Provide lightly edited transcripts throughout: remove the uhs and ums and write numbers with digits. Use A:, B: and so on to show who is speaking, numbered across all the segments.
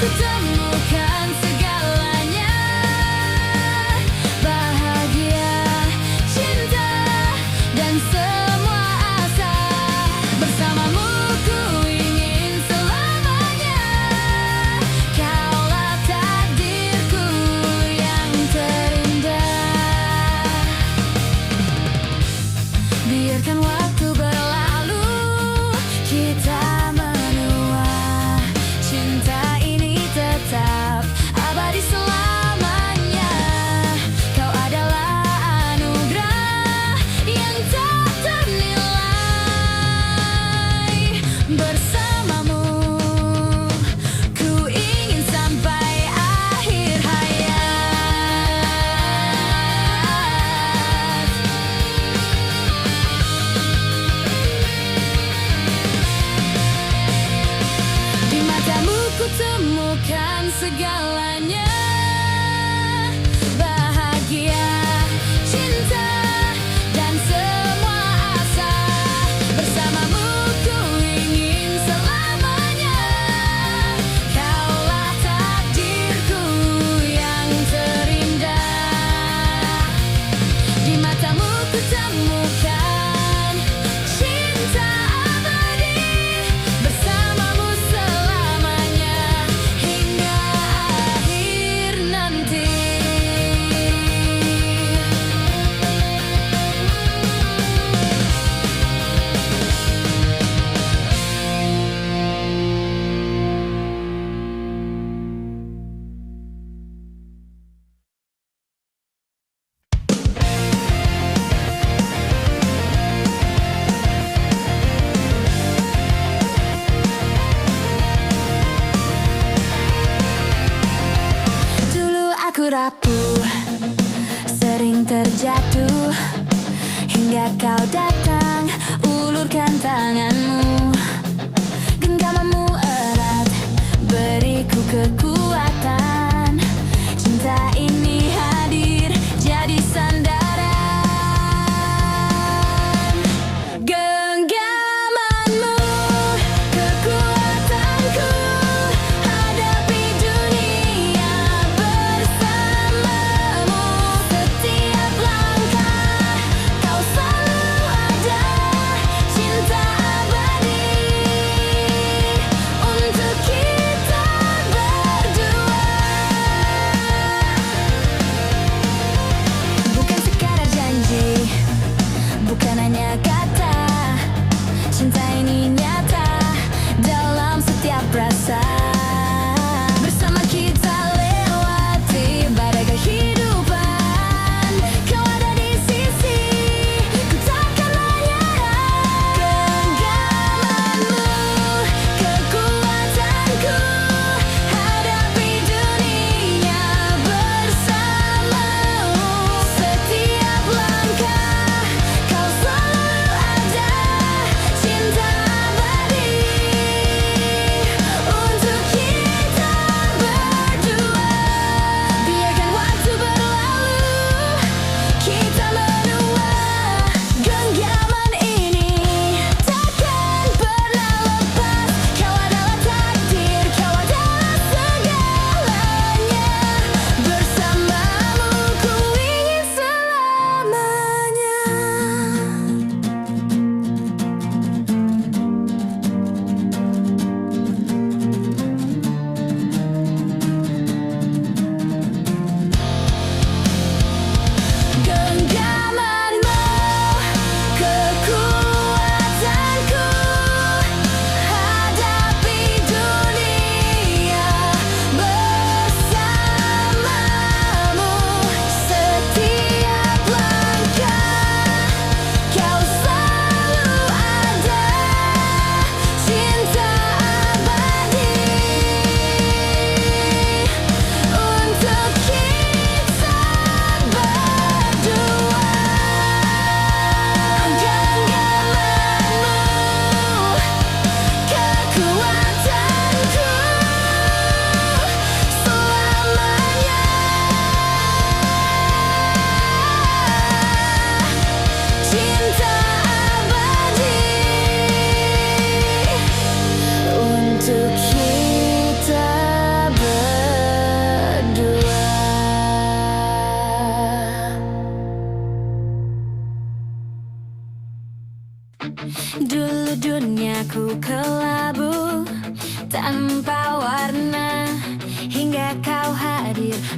A: temukan segalanya. Bahagia, cinta, dan semua asa. Bersamamu ku ingin selamanya. Kaulah takdirku yang terindah. Biarkan waktu berlalu, kita menua. Cinta ini tetap abadi selamanya. Kau adalah anugerah yang tak ternilai. Bersamamu ku ingin sampai akhir hayat. Di matamu ku temukan segalanya. Bahagia, cinta, dan semua asa. Bersamamu ku ingin selamanya. Kaulah takdirku yang terindah. Di matamu ku temukan cinta abadi. Bersamamu selamanya hingga akhir nanti. Dulu aku rapuh, sering terjatuh, hingga kau datang, ulurkan tanganmu. Genggamanmu erat, beriku kekuatan. Cinta ini hadir, jadi sandaran. Genggamanmu, kekuatanku, hadapi dunia bersamamu. Setiap langkah kau selalu ada. Cinta abadi untuk kita berdua.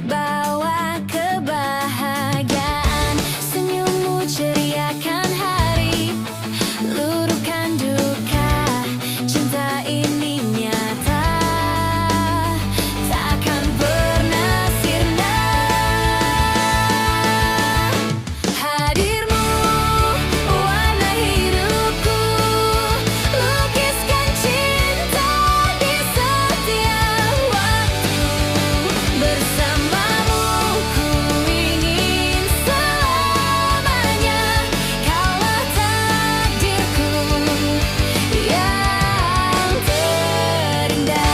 A: bawa kebahagiaan. Senyummu ceriakan hari, luruhkan duka. Cinta ini nyata, takkan pernah sirna. Hadirmu warna hidupku, lukiskan cinta di setiap waktu. Bersamamu ku ingin selamanya, kaulah takdirku yang terindah.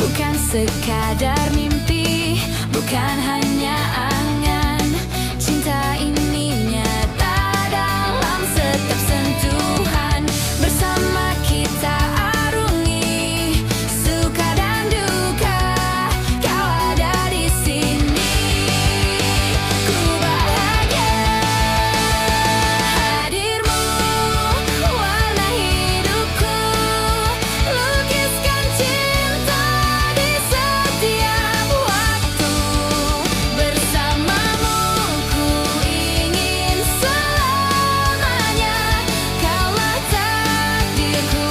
A: Bukan sekadar mimpi, bukan hanya angan. Cinta ini nyata dalam setiap sentuhan. Bersama kita arungi suka dan duka. Kau ada di sini, ku bahagia. Hadirmu warna hidupku, lukiskan cinta di setiap waktu. Bersamamu ku ingin selamanya, kaulah takdirku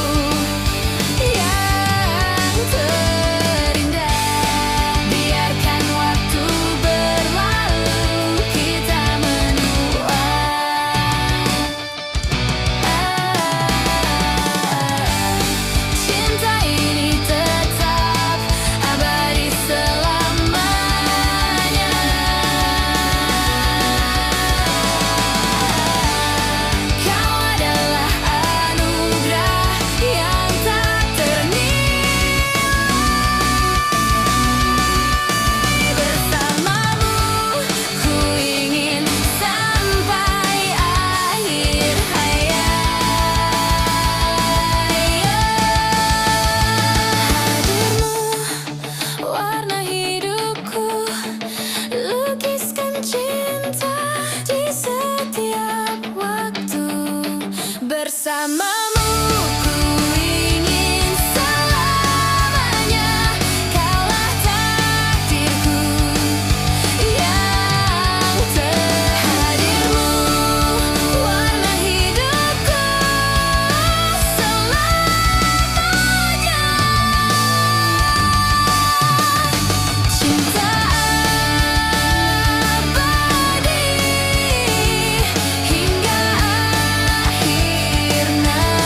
A: yang terindah. Biarkan waktu berlalu, kita menua. Cinta ini tetap abadi selamanya. Kau adalah anugerah yang tak ternilai. Bersamamu ku ingin sampai akhir hayat. Hadirmu warna hidupku, lukiskan cinta di setiap waktu. Bersamamu ku ingin selamanya, kaulah takdirku yang terhadirmu. Warna hidupku selamanya. Cinta abadi hingga akhir nafas.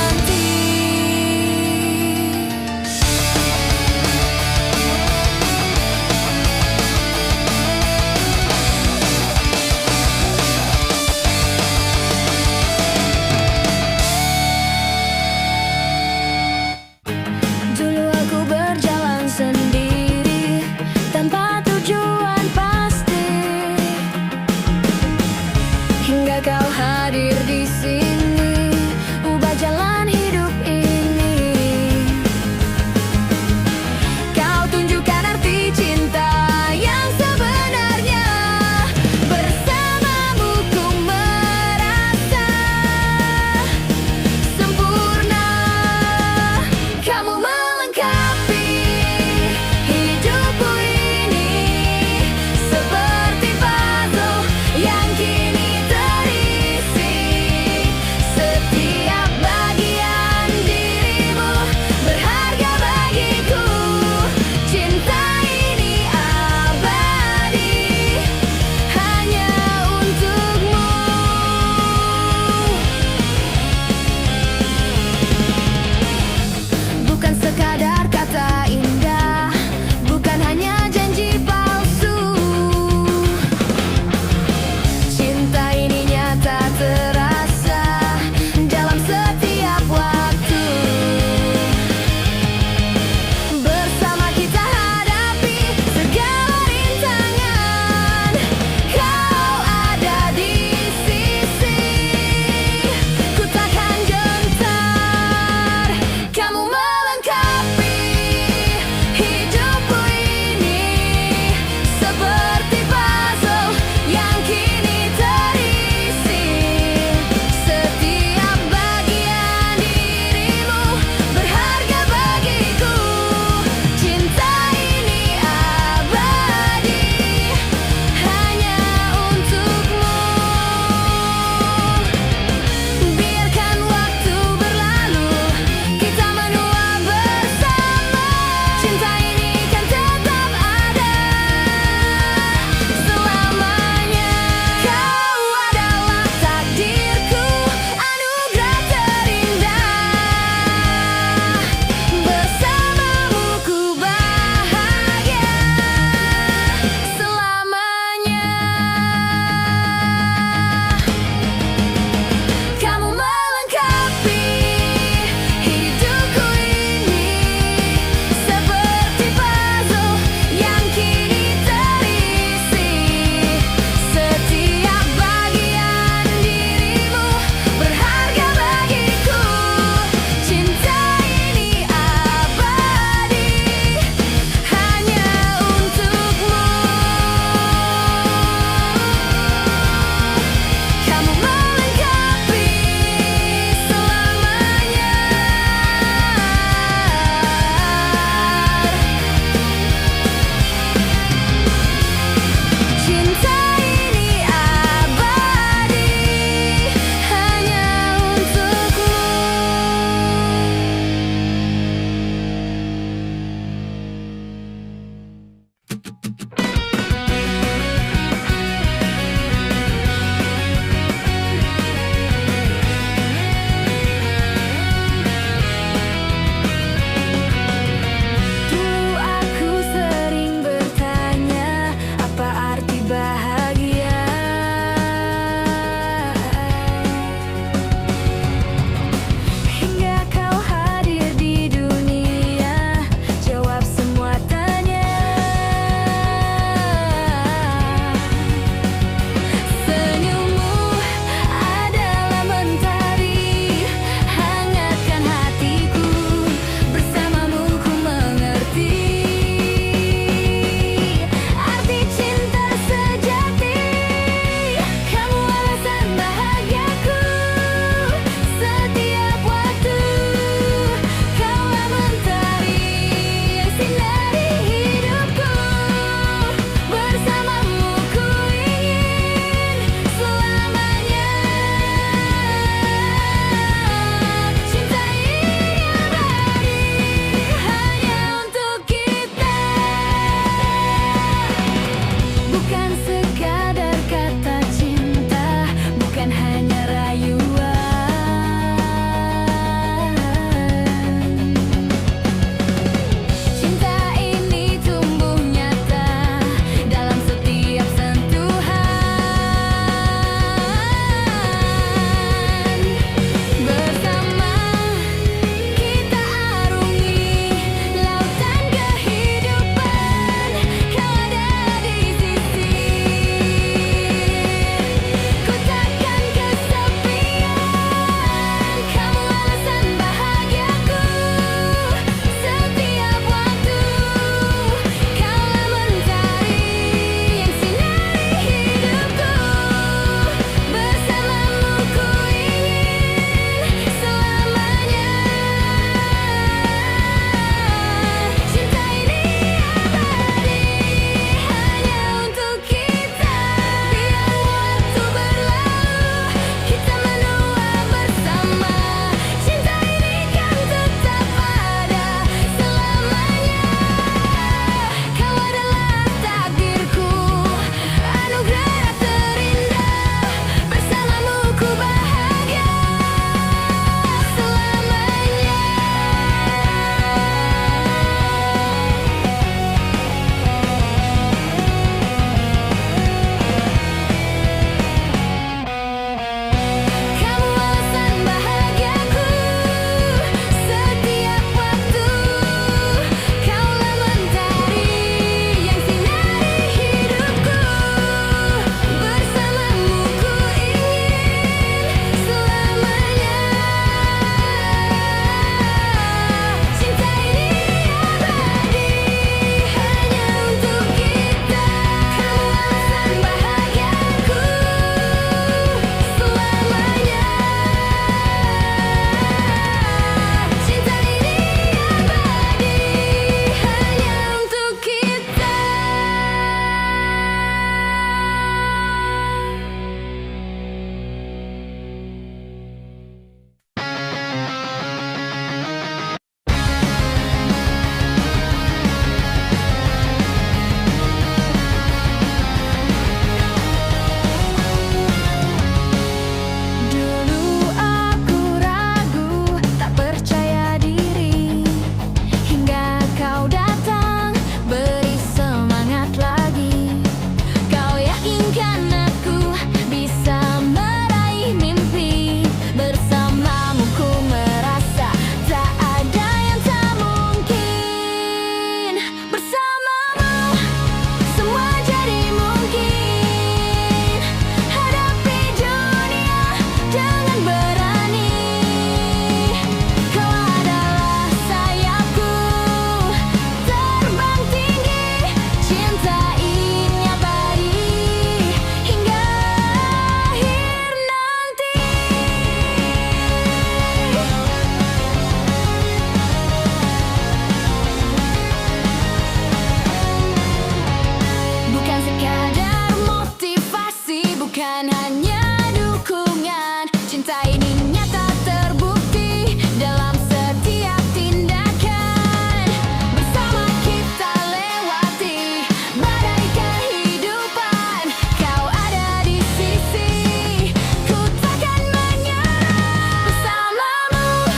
A: Bukan hanya dukungan, cinta ini nyata terbukti dalam setiap tindakan. Bersama kita lewati badai kehidupan. Kau ada di sisi, ku takkan menyerah. Bersamamu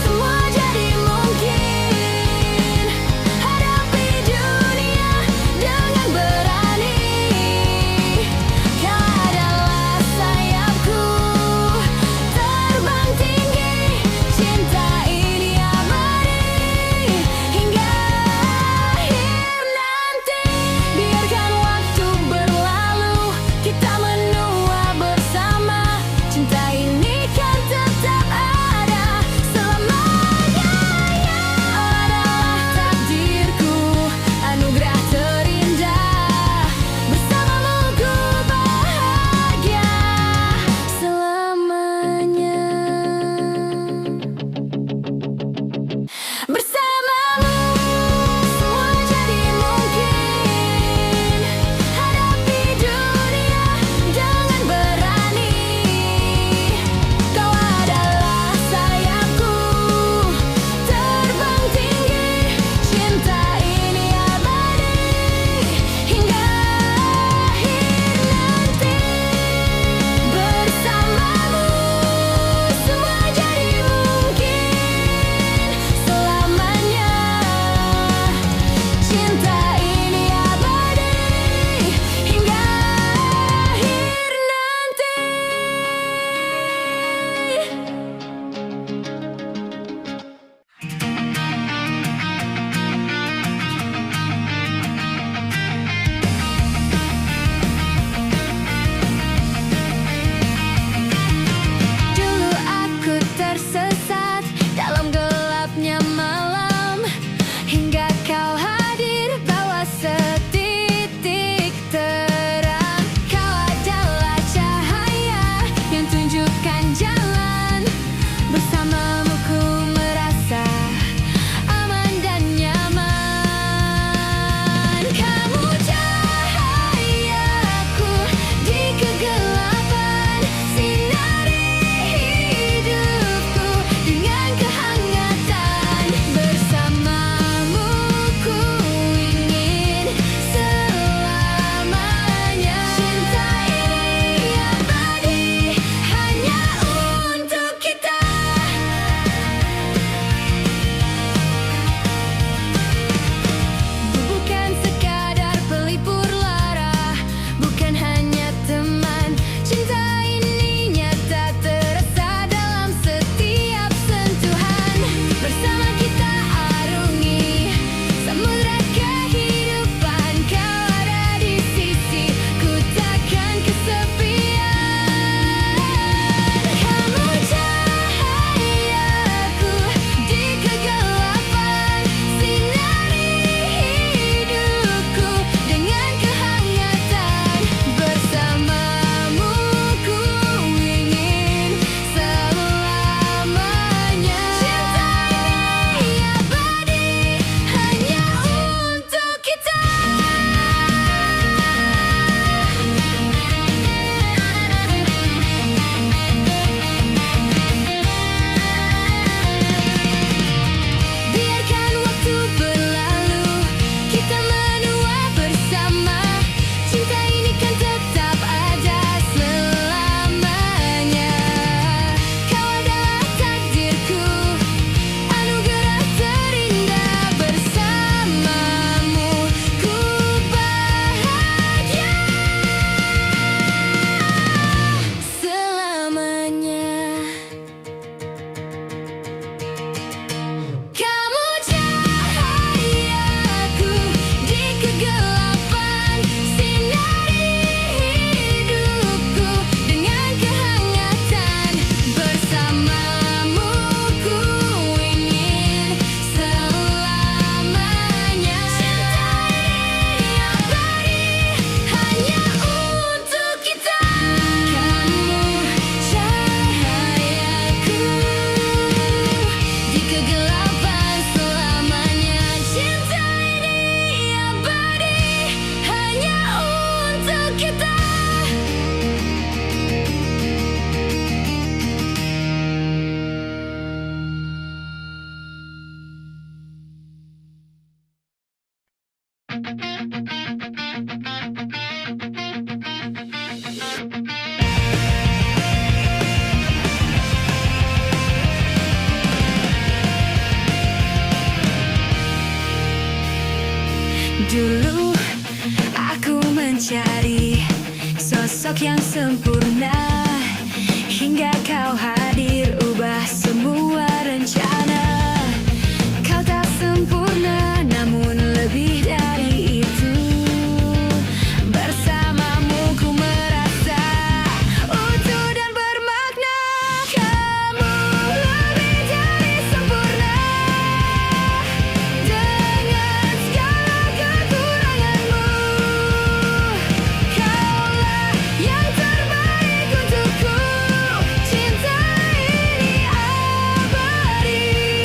A: semua jadi mungkin. Hadapi dunia dengan berani. Kau adalah sosok yang sempurna. Hingga kau hadir, ubah semua rencana. Kau tak sempurna, namun lebih dari itu. Bersamamu ku merasa utuh dan bermakna. Kamu lebih dari sempurna. Dengan segala kekuranganmu, kaulah yang terbaik untukku. Cinta ini abadi.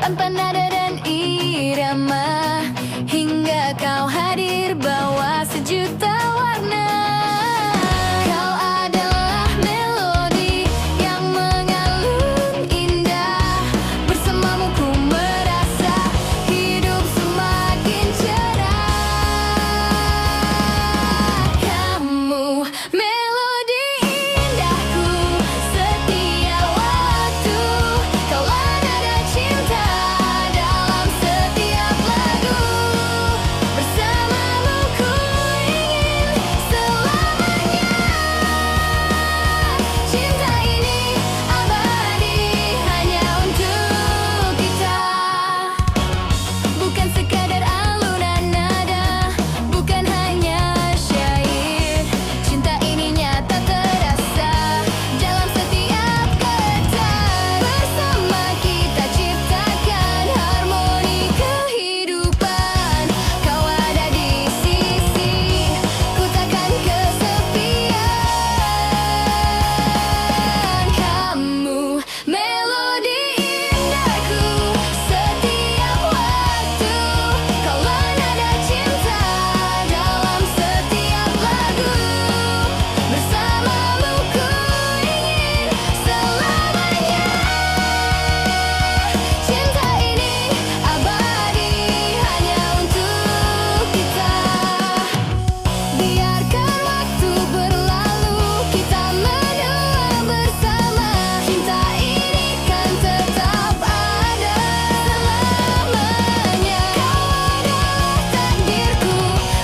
A: tanpa nada dan irama, hingga kau hadir bawa sejuta warna. Kau adalah melodi yang mengalun indah, bersamamu ku merasa hidup semakin cerah. Kamu melodi indahku setiap waktu, kaulah nada cinta dalam setiap lagu. Bersamamu ku ingin selamanya. Cinta ini abadi hanya untuk kita. Bukan sekadar alunan nada, bukan hanya syair. Cinta ini nyata terasa dalam setiap kata. Bersama kita ciptakan harmoni kehidupan. Kau ada di sisi, ku takkan kesepian. Kamu melodi indahku setiap waktu, kaulah nada cinta dalam setiap lagu. Bersamamu ku ingin selamanya. Cinta ini abadi hanya untuk kita. Biarkan waktu berlalu, kita menua bersama. Cinta ini kan tetap ada selamanya. Kau adalah takdirku,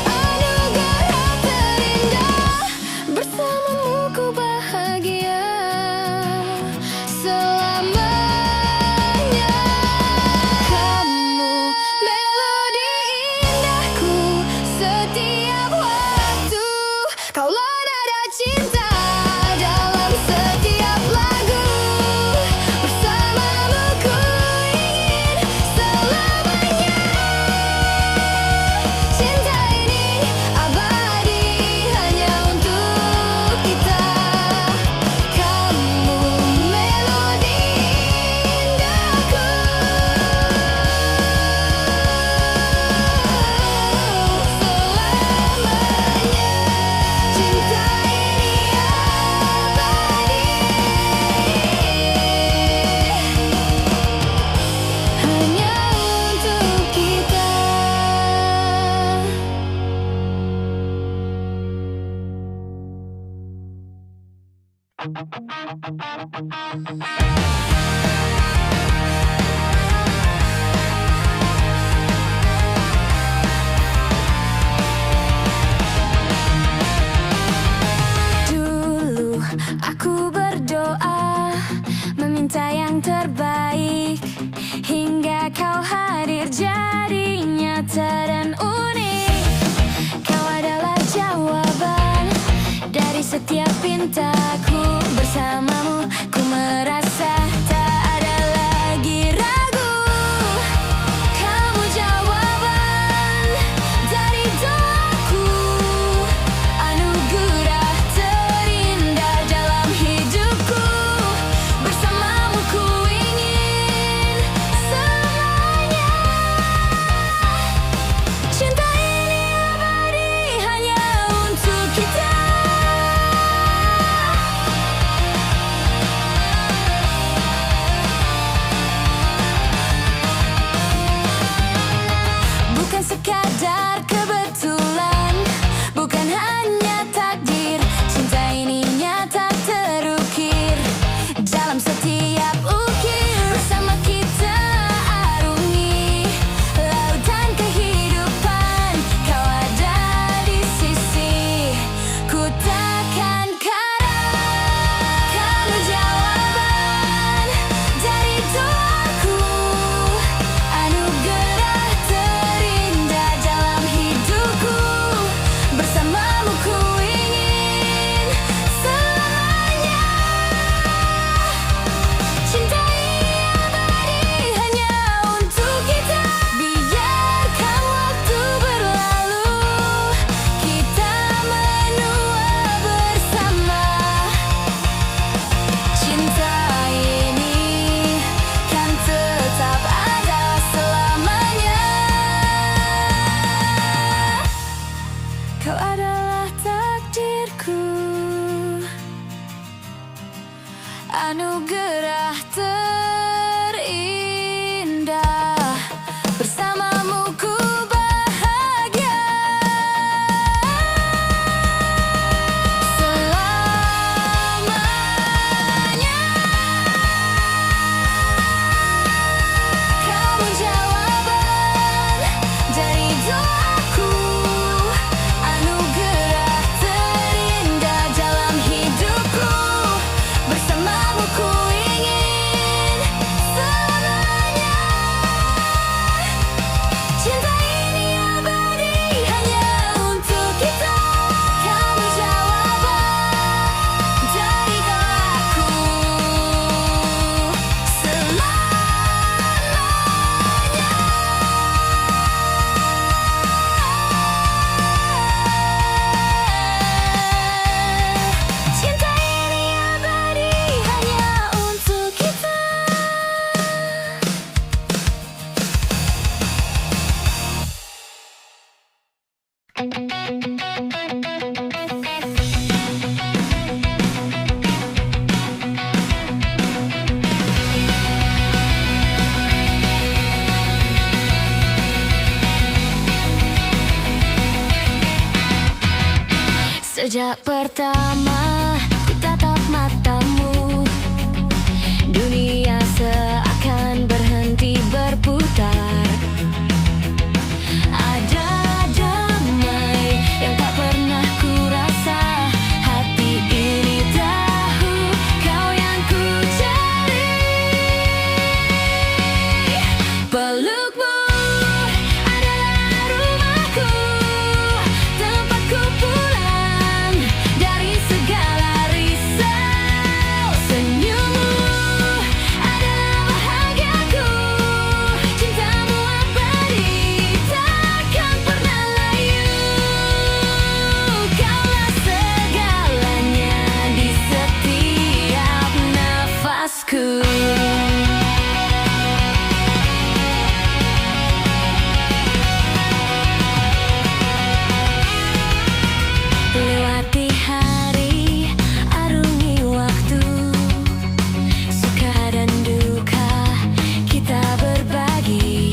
A: anugerah terindah. Bersamamu ku bahagia selamanya. Kamu melodi indahku setiap waktu, kaulah nada cinta dalam setiap lagu. Bersamamu ku ingin selamanya. Cinta ini abadi hanya untuk kita. Kamu melodi indahku selamanya. Cinta ini abadi hanya untuk kita. Dulu aku berdoa, meminta yang terbaik, hingga kau hadir jadi nyata dan unik. Kau adalah jawaban dari setiap pintaku. Bersamamu ku merasa tak ada lagi ragu. Kamu jawaban dari doaku, anugerah terindah dalam hidupku. Bersamamu ku ingin selamanya. Cinta ini abadi hanya untuk kita. anugerah terindah. Bersamamu ku bahagia selamanya. Kamu jawaban dari doaku, anugerah terindah dalam hidupku. Bersamamu ku ingin selamanya. Cinta ini abadi hanya untuk kita. Kamu jawaban dari doaku selamanya. Cinta ini abadi hanya untuk kita. Sejak pertama ku tatap matamu, dunia seakan berhenti berputar. Ada damai yang tak pernah ku rasa. Hati ini tahu kau yang ku cari. Pelukmu adalah rumahku, tempatku pulang dari segala risau. Senyummu adalah bahagiaku, cintamu abadi takkan pernah layu. Kaulah segalanya di setiap nafasku. Lewati hari, arungi waktu, suka dan duka kita berbagi.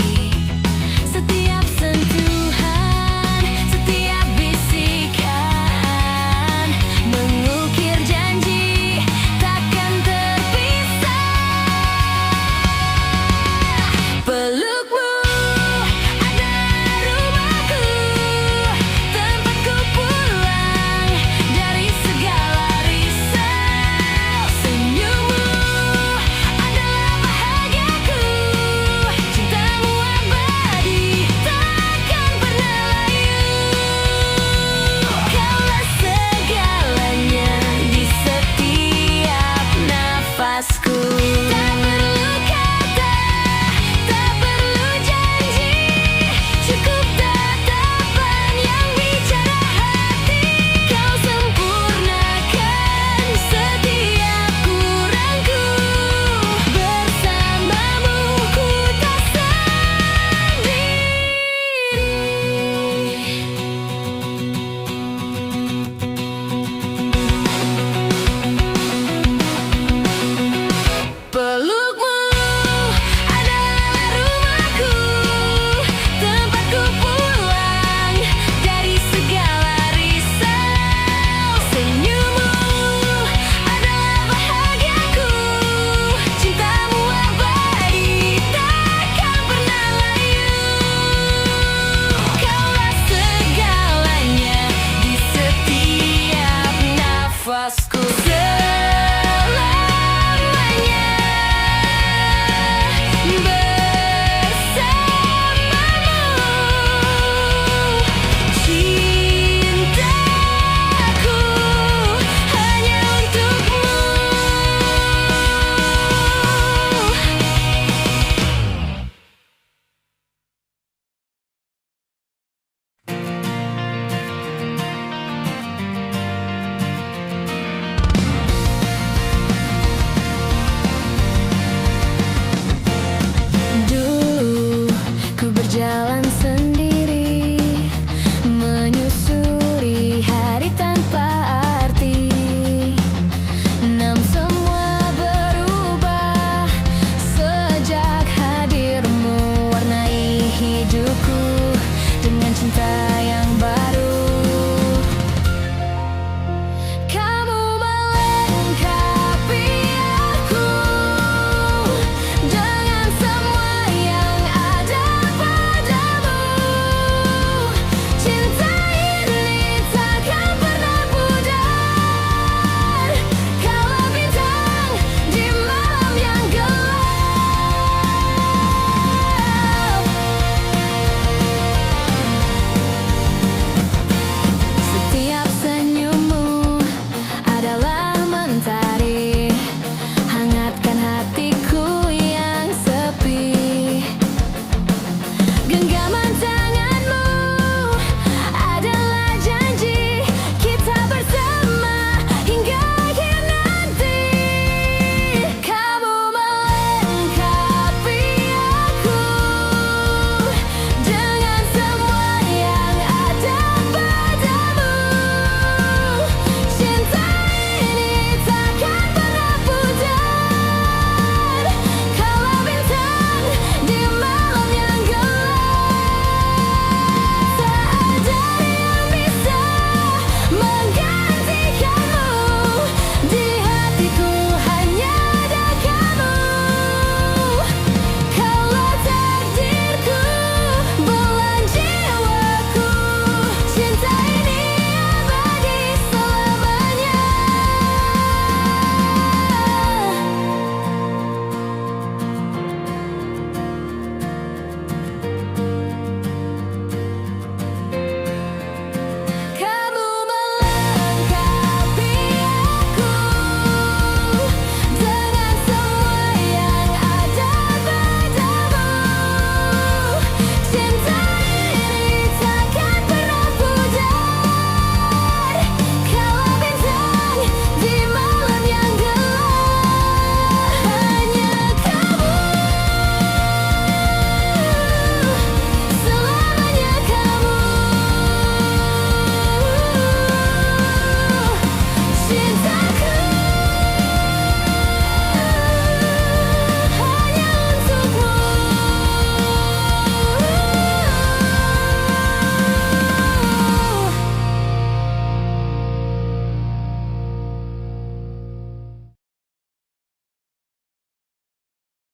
A: Setiap sentuhan, setiap bisikan, mengukir janji takkan terpisah. Pelukmu adalah rumahku, tempatku pulang dari segala risau. Senyummu adalah bahagiaku, cintamu abadi takkan pernah layu. Kaulah segalanya di setiap nafasku. Tak perlu kata, tak perlu janji, cukup tatapan yang bicara hati. Kau sempurnakan setiap kurangku, bersamamu ku tak sendiri. Pelukmu adalah rumahku, tempatku pulang dari segala risau. Senyummu adalah bahagiaku, cintamu abadi takkan pernah layu. Kaulah segalanya di setiap nafasku.